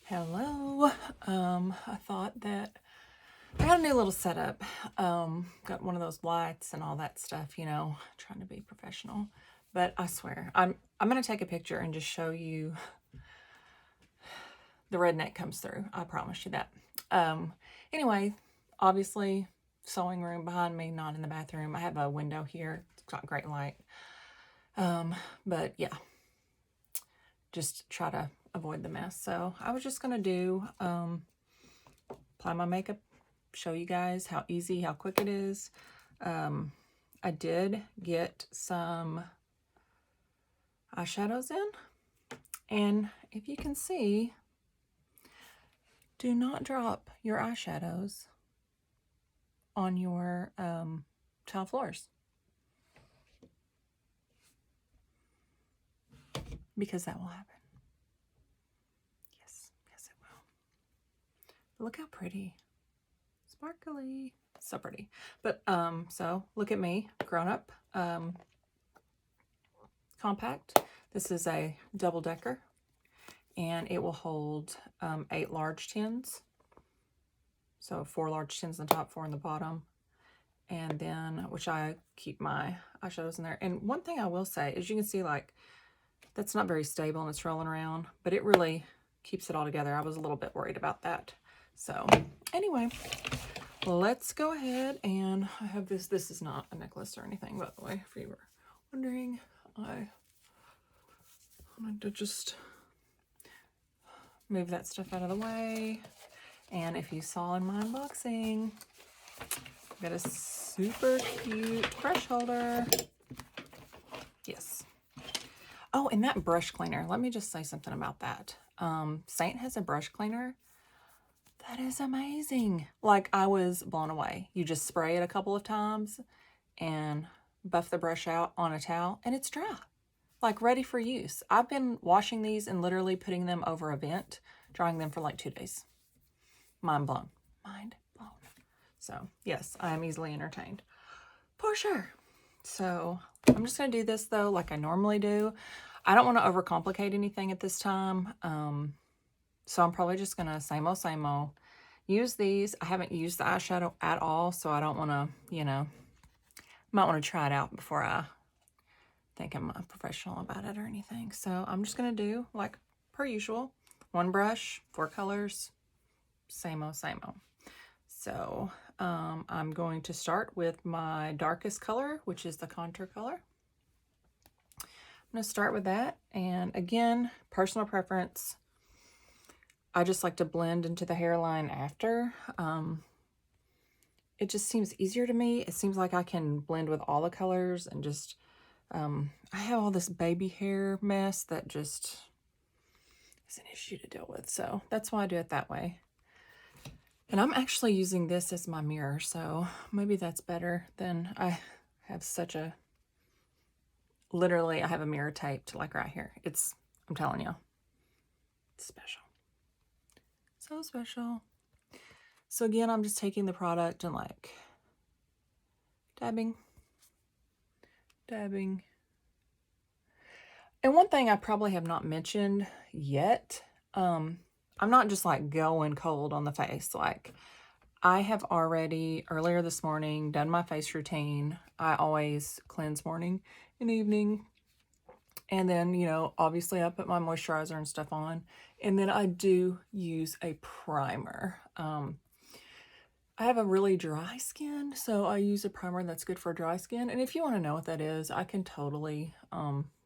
Hello. I thought that I got a new little setup. Got one of those lights and all that stuff, trying to be professional. But I swear, I'm gonna take a picture and just show you the redneck comes through. I promise you that. Anyway, obviously, sewing room behind me, not in the bathroom. I have a window here. It's got great light. But yeah, just try to avoid the mess. So I was just gonna do apply my makeup, show you guys how easy, how quick it is. I did get some eyeshadows in, and if you can see, do not drop your eyeshadows on your tile floors, because that will happen. Yes, it will. But look how pretty, sparkly, so pretty. But so look at me, grown up, compact. This is a double-decker, and it will hold 8 large tins. So 4 large tins on the top, 4 on the bottom. And then, which I keep my eyeshadows in there. And one thing I will say is, you can see, like, that's not very stable and it's rolling around, but it really keeps it all together. I was a little bit worried about that. So anyway, let's go ahead, and I have this. This is not a necklace or anything, by the way, if you were wondering. I wanted to just move that stuff out of the way. And if you saw in my unboxing, I got a super cute brush holder. Yes. Oh, and that brush cleaner. Let me just say something about that. Seint has a brush cleaner that is amazing. Like, I was blown away. You just spray it a couple of times and buff the brush out on a towel, and it's dry. Like, ready for use. I've been washing these and literally putting them over a vent, drying them for like 2 days. Mind blown. Mind blown. So yes, I am easily entertained, for sure. So I'm just going to do this, though, like I normally do. I don't want to overcomplicate anything at this time. So I'm probably just going to same old, use these. I haven't used the eyeshadow at all, so I don't want to, might want to try it out before I think I'm a professional about it or anything. So I'm just going to do, like per usual, 1 brush, 4 colors, same old. So I'm going to start with my darkest color, which is the contour color. I'm going to start with that. And again, personal preference. I just like to blend into the hairline after. It just seems easier to me. It seems like I can blend with all the colors, and just, I have all this baby hair mess that just is an issue to deal with. So that's why I do it that way. And I'm actually using this as my mirror, so maybe that's better than I have such a, literally I have a mirror taped like right here. I'm telling you, it's special. So special. So again, I'm just taking the product and like dabbing. And one thing I probably have not mentioned yet, I'm not just like going cold on the face. Like, I have already, earlier this morning, done my face routine. I always cleanse morning and evening. And then, obviously I put my moisturizer and stuff on. And then I do use a primer. I have a really dry skin, so I use a primer that's good for dry skin. And if you want to know what that is, I can totally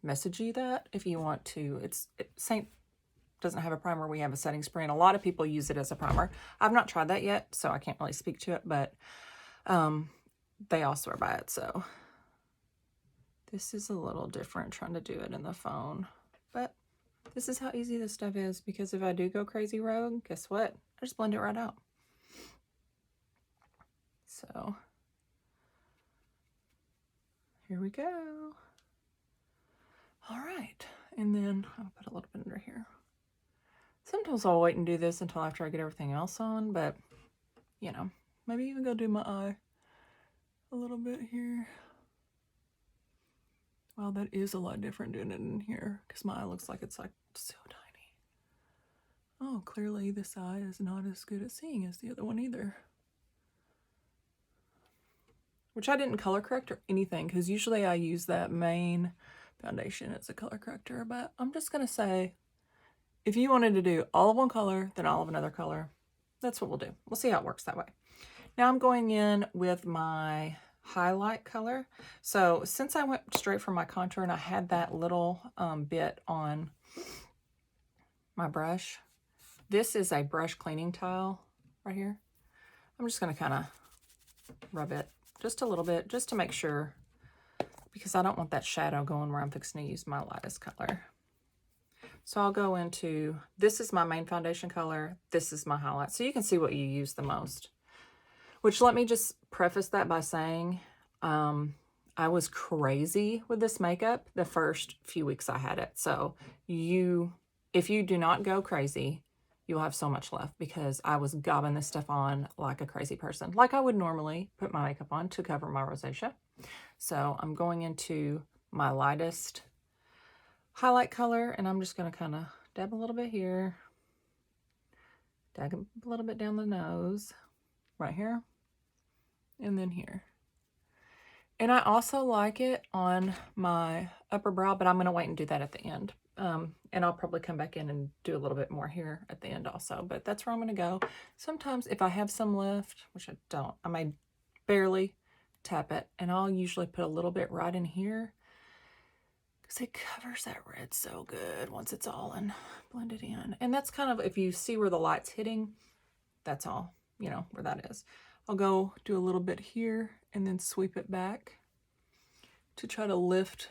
message you that if you want to. Seint doesn't have a primer. We have a setting spray, and a lot of people use it as a primer. I've not tried that yet, so I can't really speak to it, but they all swear by it. So this is a little different trying to do it in the phone, but this is how easy this stuff is, because if I do go crazy rogue, guess what? I just blend it right out. So here we go. All right, and then I'll put a little bit under here. Sometimes I'll wait and do this until after I get everything else on, but maybe even go do my eye a little bit here. Wow, that is a lot different doing it in here, because my eye looks like it's like so tiny. Oh, clearly this eye is not as good at seeing as the other one either. Which I didn't color correct or anything, because usually I use that main foundation as a color corrector. But I'm just going to say, if you wanted to do all of one color, then all of another color, that's what we'll do. We'll see how it works that way. Now I'm going in with my highlight color. So since I went straight from my contour and I had that little bit on my brush, this is a brush cleaning tile right here. I'm just going to kind of rub it just a little bit, just to make sure, because I don't want that shadow going where I'm fixing to use my lightest color. So I'll go into, this is my main foundation color, this is my highlight. So you can see what you use the most. Which, let me just preface that by saying, I was crazy with this makeup the first few weeks I had it. So if you do not go crazy, you'll have so much left, because I was gobbing this stuff on like a crazy person, like I would normally put my makeup on to cover my rosacea. So I'm going into my lightest highlight color, and I'm just going to kind of dab a little bit here, dab a little bit down the nose, right here, and then here. And I also like it on my upper brow, but I'm going to wait and do that at the end. And I'll probably come back in and do a little bit more here at the end also, but that's where I'm going to go. Sometimes if I have some left, which I don't, I may barely tap it, and I'll usually put a little bit right in here, because it covers that red so good once it's all blended in. And that's kind of, if you see where the light's hitting, that's all, you know, where that is. I'll go do a little bit here and then sweep it back to try to lift.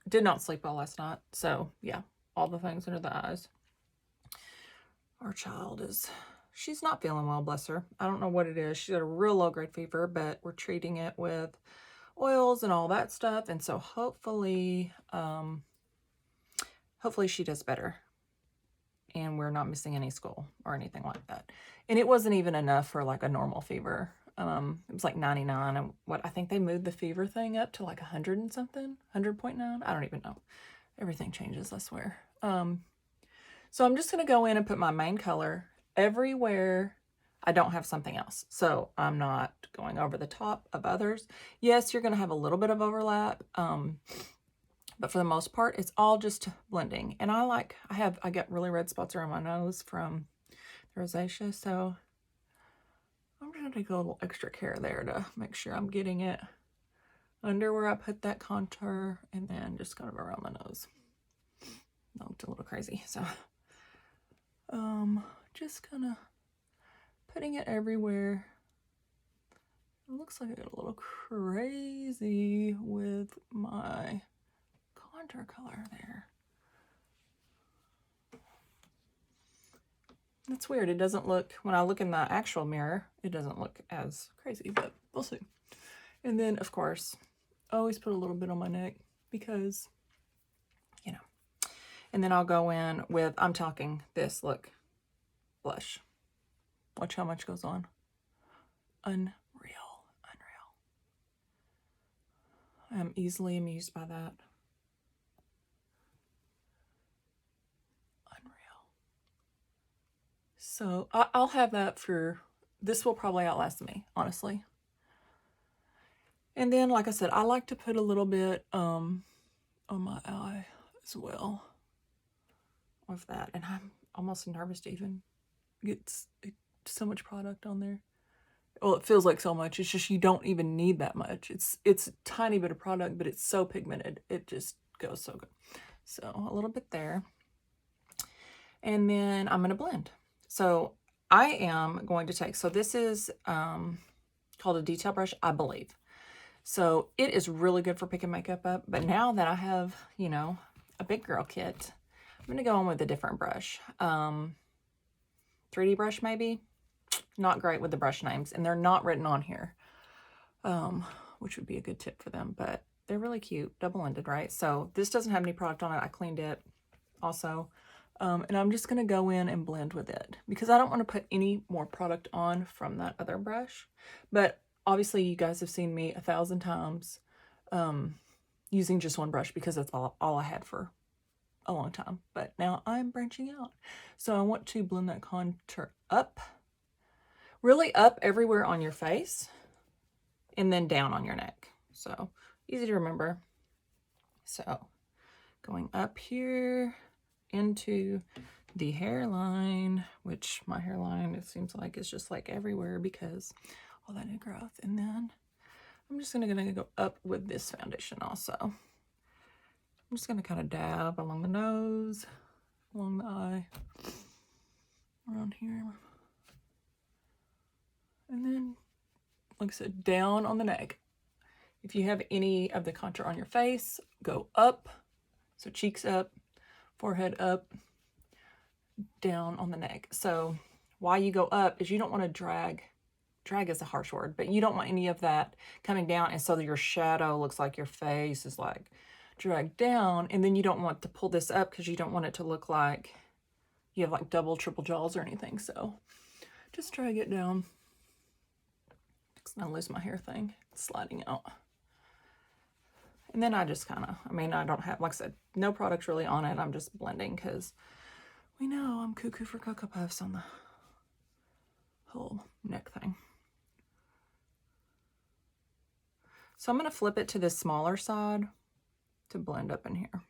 Did not sleep well last night, so yeah, all the things under the eyes. Our child she's not feeling well, bless her. I don't know what it is. She's got a real low-grade fever, but we're treating it with oils and all that stuff, and so hopefully she does better, and we're not missing any school or anything like that. And it wasn't even enough for like a normal fever. It was like 99, and I think they moved the fever thing up to like 100 and something, 100.9. I don't even know. Everything changes, I swear. So I'm just going to go in and put my main color everywhere I don't have something else. So I'm not going over the top of others. Yes, you're going to have a little bit of overlap. But for the most part, it's all just blending. And I get really red spots around my nose from the rosacea. So I'm going to take a little extra care there to make sure I'm getting it under where I put that contour, and then just kind of around the nose. That looked a little crazy. So just kind of putting it everywhere. It looks like I got a little crazy with my contour color there. It's weird. It doesn't look, when I look in the actual mirror, it doesn't look as crazy, but we'll see. And then, of course, I always put a little bit on my neck because, you know. And then I'll go in with, I'm talking this, look, blush. Watch how much goes on. Unreal. I am easily amused by that. So I'll have that this will probably outlast me, honestly. And then, like I said, I like to put a little bit on my eye as well of that. And I'm almost nervous to even get so much product on there. Well, it feels like so much. It's just you don't even need that much. It's a tiny bit of product, but it's so pigmented. It just goes so good. So a little bit there. And then I'm going to blend. So I am going to take, so this is called a detail brush, I believe. So it is really good for picking makeup up. But now that I have, you know, a big girl kit, I'm going to go in with a different brush. 3D brush maybe. Not great with the brush names. And they're not written on here, which would be a good tip for them. But they're really cute. Double-ended, right? So this doesn't have any product on it. I cleaned it also. And I'm just going to go in and blend with it because I don't want to put any more product on from that other brush. But obviously you guys have seen me 1,000 times using just one brush because that's all I had for a long time, but now I'm branching out. So I want to blend that contour up, really up everywhere on your face, and then down on your neck. So easy to remember. So going up here into the hairline, which my hairline, it seems like, is just like everywhere because all that new growth. And then I'm just gonna go up with this foundation also. I'm just gonna kind of dab along the nose, along the eye, around here. And then, like I said, down on the neck. If you have any of the contour on your face, go up. So cheeks up, forehead up, down on the neck. So why you go up is you don't want to drag is a harsh word, but you don't want any of that coming down, and so that your shadow looks like your face is like dragged down, and then you don't want to pull this up because you don't want it to look like you have like double, triple jaws or anything. So just drag it down. It's gonna lose my hair thing. It's sliding out. And then I just kind of, I mean, I don't have, like I said, no product really on it. I'm just blending because we know I'm cuckoo for Cocoa Puffs on the whole neck thing. So I'm going to flip it to the smaller side to blend up in here.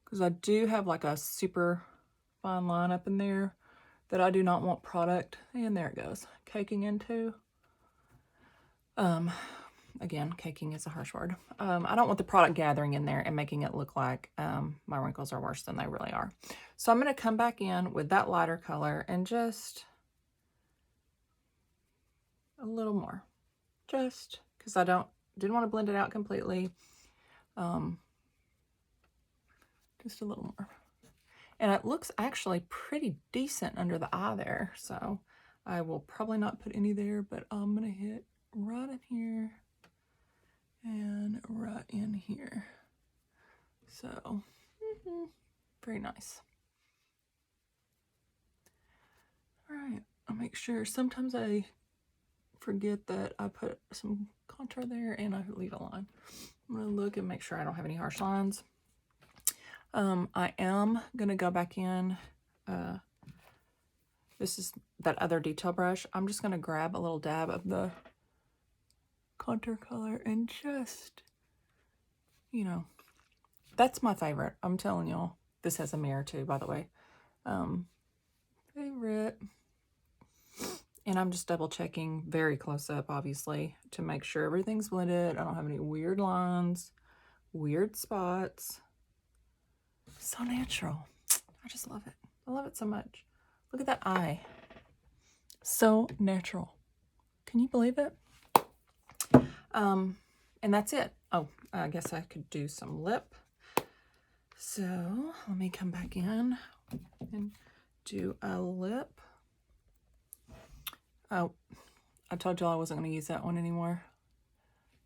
Because I do have like a super fine line up in there that I do not want product. And there it goes, caking into. Again, caking is a harsh word. I don't want the product gathering in there and making it look like my wrinkles are worse than they really are. So I'm going to come back in with that lighter color and just a little more. Just because I didn't want to blend it out completely. Just a little more. And it looks actually pretty decent under the eye there. So I will probably not put any there, but I'm going to hit right in here and right in here. So, very nice. All right, I'll make sure. Sometimes I forget that I put some contour there and I leave a line. I'm going to look and make sure I don't have any harsh lines. I am going to go back in. This is that other detail brush. I'm just going to grab a little dab of the contour color and just, you know, that's my favorite. I'm telling y'all. This has a mirror too, by the way. Favorite. And I'm just double checking very close up, obviously, to make sure everything's blended. I don't have any weird lines, weird spots. So natural. I just love it. I love it so much. Look at that eye. So natural. Can you believe it? And that's it. Oh, I guess I could do some lip. So let me come back in and do a lip. Oh, I told y'all I wasn't going to use that one anymore.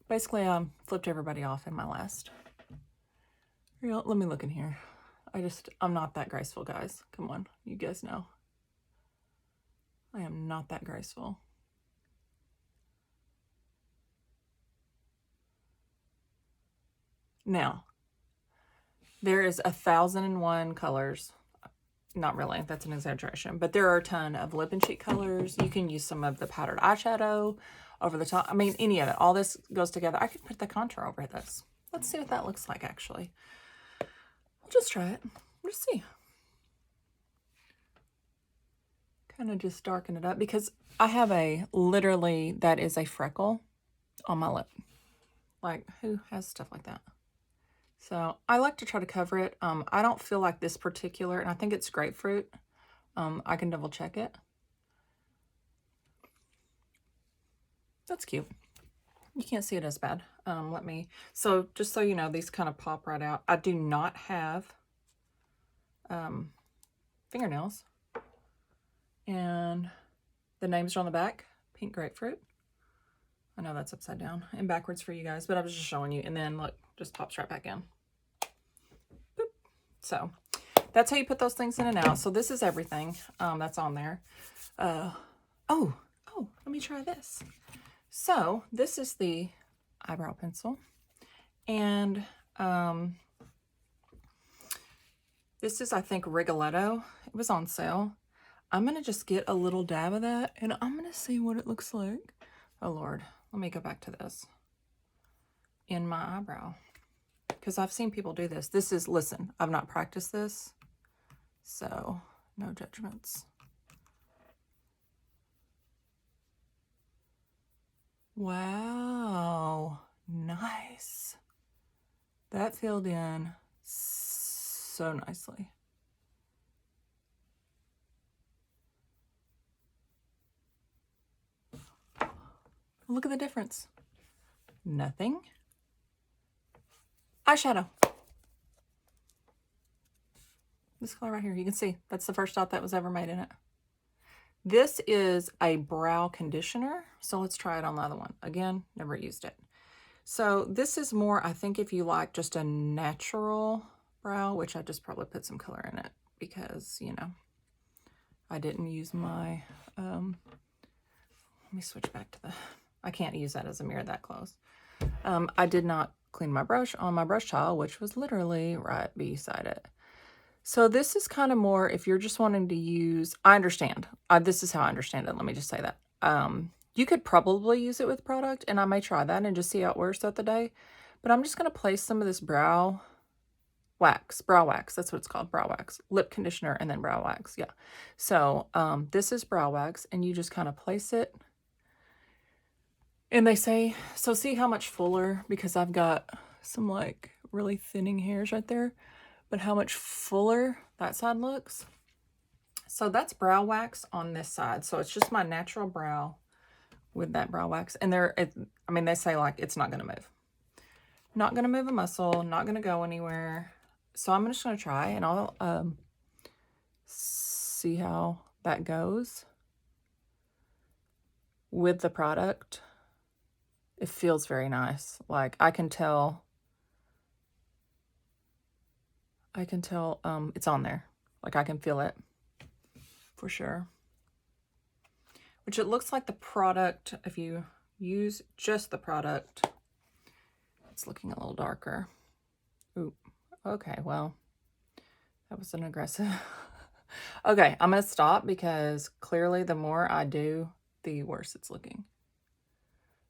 Basically, I flipped everybody off in my last. Let me look in here. I'm not that graceful, guys. Come on, you guys know. I am not that graceful. Now, there is 1,001 colors. Not really, that's an exaggeration, but there are a ton of lip and cheek colors. You can use some of the powdered eyeshadow over the top. I mean, any of it. All this goes together. I could put the contour over this. Let's see what that looks like, actually. We'll just try it. Let's see. Kind of just darken it up because I have literally, that is a freckle on my lip. Like, who has stuff like that? So I like to try to cover it. I don't feel like this particular, and I think it's grapefruit. I can double check it. That's cute. You can't see it as bad. So just so you know, these kind of pop right out. I do not have fingernails. And the names are on the back. Pink grapefruit. I know that's upside down and backwards for you guys, but I was just showing you. And then look, just pops right back in. Boop. So that's how you put those things in and out. So this is everything that's on there. Oh, let me try this. So this is the eyebrow pencil. And This is, I think, Rigoletto. It was on sale. I'm going to just get a little dab of that, and I'm going to see what it looks like. Oh, Lord. Let me go back to this. In my eyebrow. Because I've seen people do this. This is, listen, I've not practiced this, so no judgments. Wow. Nice. That filled in so nicely. Look at the difference. Nothing. Eyeshadow. This color right here, you can see that's the first dot that was ever made in it. This is a brow conditioner, so let's try it on the other one. Again, never used it. So this is more, I think, if you like just a natural brow, which I just probably put some color in it because, you know, I didn't use my, let me switch back to the, I can't use that as a mirror that close. I did not clean my brush on my brush towel, which was literally right beside it. So this is kind of more if you're just wanting to use, I understand. This is how I understand it. Let me just say that. You could probably use it with product, and I may try that and just see how it works throughout the day. But I'm just going to place some of this brow wax. That's what it's called, brow wax. Lip conditioner and then brow wax, yeah. So this is brow wax, and you just kind of place it. And they say, so see how much fuller, because I've got some like really thinning hairs right there, but how much fuller that side looks. So that's brow wax on this side. So it's just my natural brow with that brow wax. And I mean, they say like, it's not going to move. Not going to move a muscle, not going to go anywhere. So I'm just going to try and I'll see how that goes with the product. It feels very nice. Like I can tell it's on there. Like I can feel it for sure. Which it looks like the product, if you use just the product, it's looking a little darker. Ooh, okay, well, that was an aggressive. Okay, I'm going to stop because clearly the more I do, the worse it's looking.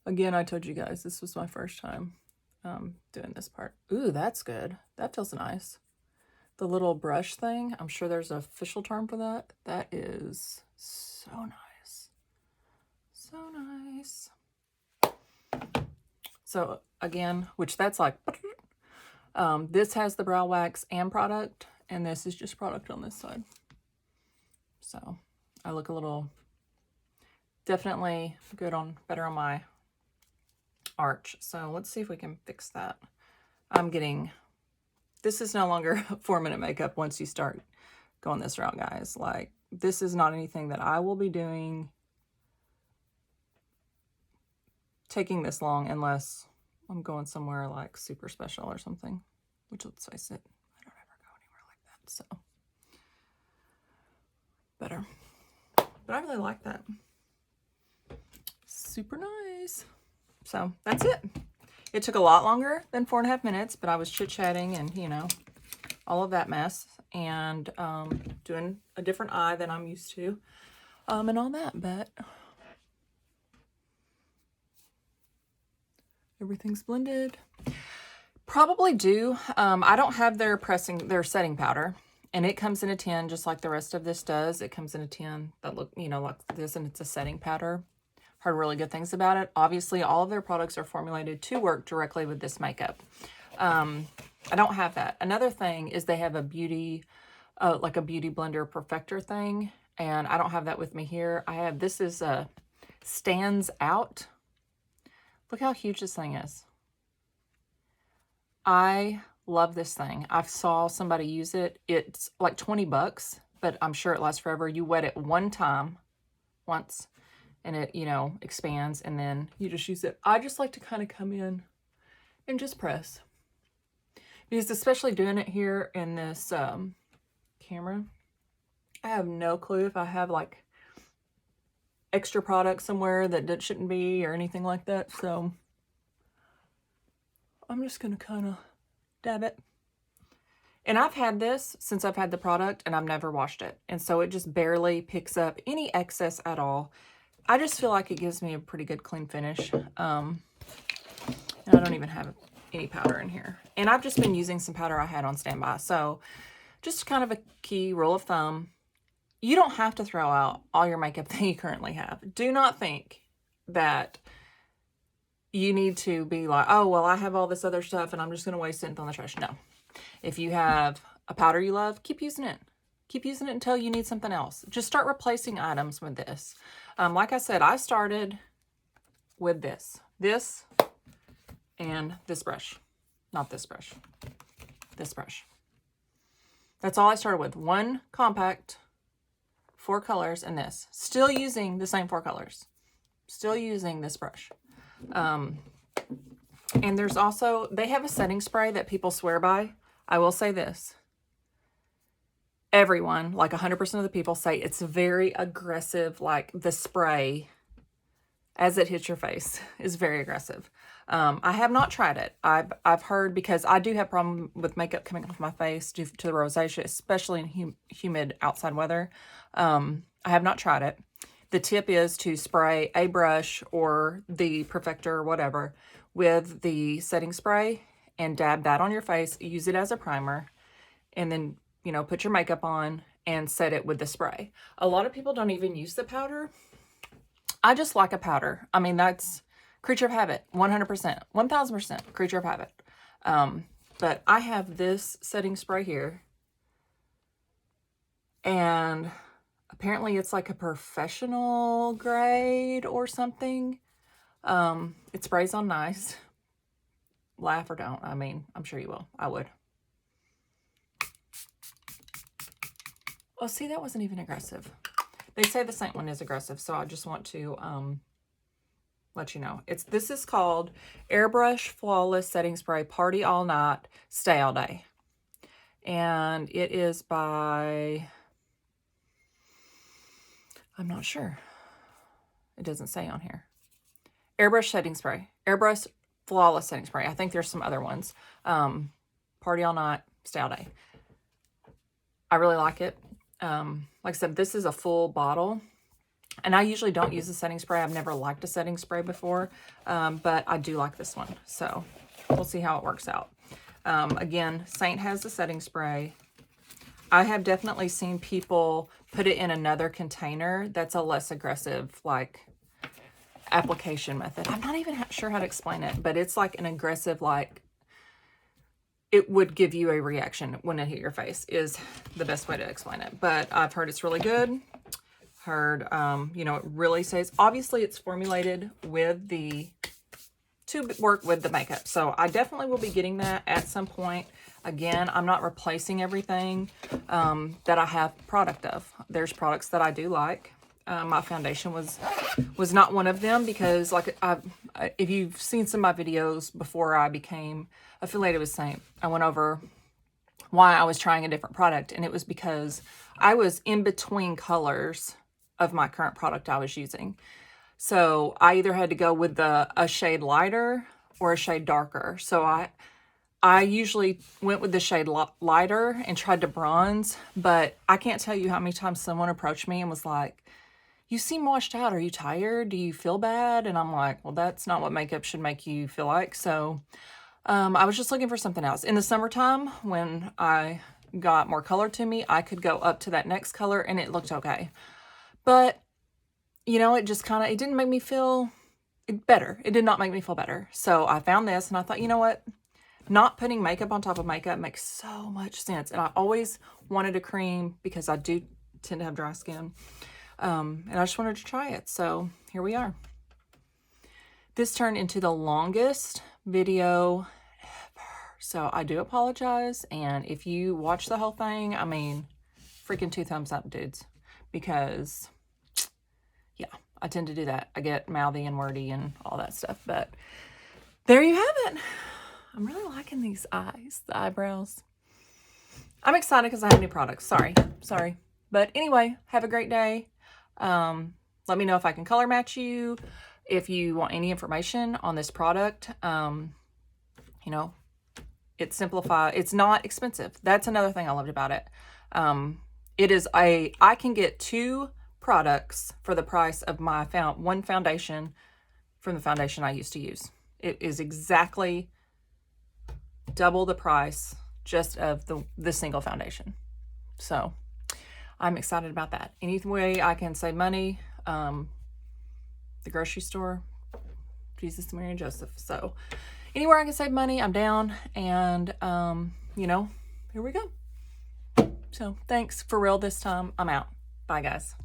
Again, I told you guys this was my first time doing this part. Ooh, that's good. That feels nice. The little brush thing, I'm sure there's an official term for that. That is so nice. So nice. So again, which that's like, this has the brow wax and product, and this is just product on this side. So I look a little, definitely good on, better on my arch. So let's see if we can fix that. This is no longer 4-minute makeup once you start going this route, guys. Like, this is not anything that I will be doing, taking this long, unless I'm going somewhere like super special or something, which, let's face it, I don't ever go anywhere like that, so better. But I really like that. Super nice. So that's it. It took a lot longer than 4.5 minutes, but I was chit-chatting and, you know, all of that mess, and doing a different eye than I'm used to, and all that, but everything's blended. Probably do. I don't have their setting powder, and it comes in a tin just like the rest of this does. It comes in a tin that look, you know, like this, and it's a setting powder. Heard really good things about it. Obviously, all of their products are formulated to work directly with this makeup. I don't have that. Another thing is they have a beauty, like a beauty blender perfector thing, and I don't have that with me here. I have, this is Stands Out. Look how huge this thing is. I love this thing. I saw somebody use it. It's like 20 bucks, but I'm sure it lasts forever. You wet it once, and it, you know, expands, and then you just use it. I just like to kind of come in and just press. Because especially doing it here in this camera, I have no clue if I have like extra product somewhere that shouldn't be or anything like that. So I'm just going to kind of dab it. And I've had this since I've had the product and I've never washed it. And so it just barely picks up any excess at all. I just feel like it gives me a pretty good clean finish. And I don't even have any powder in here. And I've just been using some powder I had on standby. So just kind of a key rule of thumb. You don't have to throw out all your makeup that you currently have. Do not think that you need to be like, oh, well, I have all this other stuff and I'm just going to waste it on the trash. No. If you have a powder you love, keep using it. Keep using it until you need something else. Just start replacing items with this. Like I said, I started with this and this brush. Not this brush. This brush. That's all I started with. 1 compact, 4 colors, and this. Still using the same 4 colors. Still using this brush. And there's also, they have a setting spray that people swear by. I will say this. Everyone, like 100% of the people, say it's very aggressive, like the spray as it hits your face is very aggressive. I have not tried it. I've heard, because I do have problem with makeup coming off my face due to the rosacea, especially in humid outside weather. I have not tried it. The tip is to spray a brush or the Perfector or whatever with the setting spray and dab that on your face, use it as a primer, and then, you know, put your makeup on and set it with the spray. A lot of people don't even use the powder. I just like a powder. I mean, that's creature of habit, 100%, 1000% creature of habit. But I have this setting spray here, and apparently it's like a professional grade or something. It sprays on nice. Laugh or don't. I mean, I'm sure you will. I would. Oh, see, that wasn't even aggressive. They say the Seint one is aggressive, so I just want to let you know. This is called Airbrush Flawless Setting Spray Party All Night, Stay All Day. And it is by, I'm not sure. It doesn't say on here. Airbrush Setting Spray. Airbrush Flawless Setting Spray. I think there's some other ones. Party All Night, Stay All Day. I really like it. Like I said, this is a full bottle. And I usually don't use a setting spray. I've never liked a setting spray before. But I do like this one. So we'll see how it works out. Again, Seint has the setting spray. I have definitely seen people put it in another container that's a less aggressive, like, application method. I'm not even sure how to explain it, but it's like an aggressive, like, it would give you a reaction when it hit your face is the best way to explain it. But I've heard it's really good. Heard, you know, it really says, obviously it's formulated with to work with the makeup. So I definitely will be getting that at some point. Again, I'm not replacing everything that I have product of. There's products that I do like. My foundation was not one of them, because like if you've seen some of my videos before I became affiliated with Seint, I went over why I was trying a different product, and it was because I was in between colors of my current product I was using. So I either had to go with a shade lighter or a shade darker. So I usually went with the shade lighter and tried to bronze, but I can't tell you how many times someone approached me and was like, you seem washed out. Are you tired? Do you feel bad? And I'm like, well, that's not what makeup should make you feel like. So I was just looking for something else. In the summertime, when I got more color to me, I could go up to that next color and it looked okay. But, you know, it just kind of, it didn't make me feel better. It did not make me feel better. So I found this and I thought, you know what? Not putting makeup on top of makeup makes so much sense. And I always wanted a cream because I do tend to have dry skin. And I just wanted to try it. So here we are. This turned into the longest video ever. So I do apologize. And if you watch the whole thing, I mean, freaking 2 thumbs up, dudes. Because, yeah, I tend to do that. I get mouthy and wordy and all that stuff. But there you have it. I'm really liking these eyes, the eyebrows. I'm excited because I have new products. Sorry. But anyway, have a great day. Let me know if I can color match you. If you want any information on this product, you know, It's simplified. It's not expensive. That's another thing I loved about it. I can get 2 products for the price of my one foundation from the foundation I used to use. It is exactly double the price just of the single foundation. So I'm excited about that. Any way I can save money, the grocery store, Jesus, Mary, and Joseph. So anywhere I can save money, I'm down. And, you know, here we go. So thanks for real this time. I'm out. Bye, guys.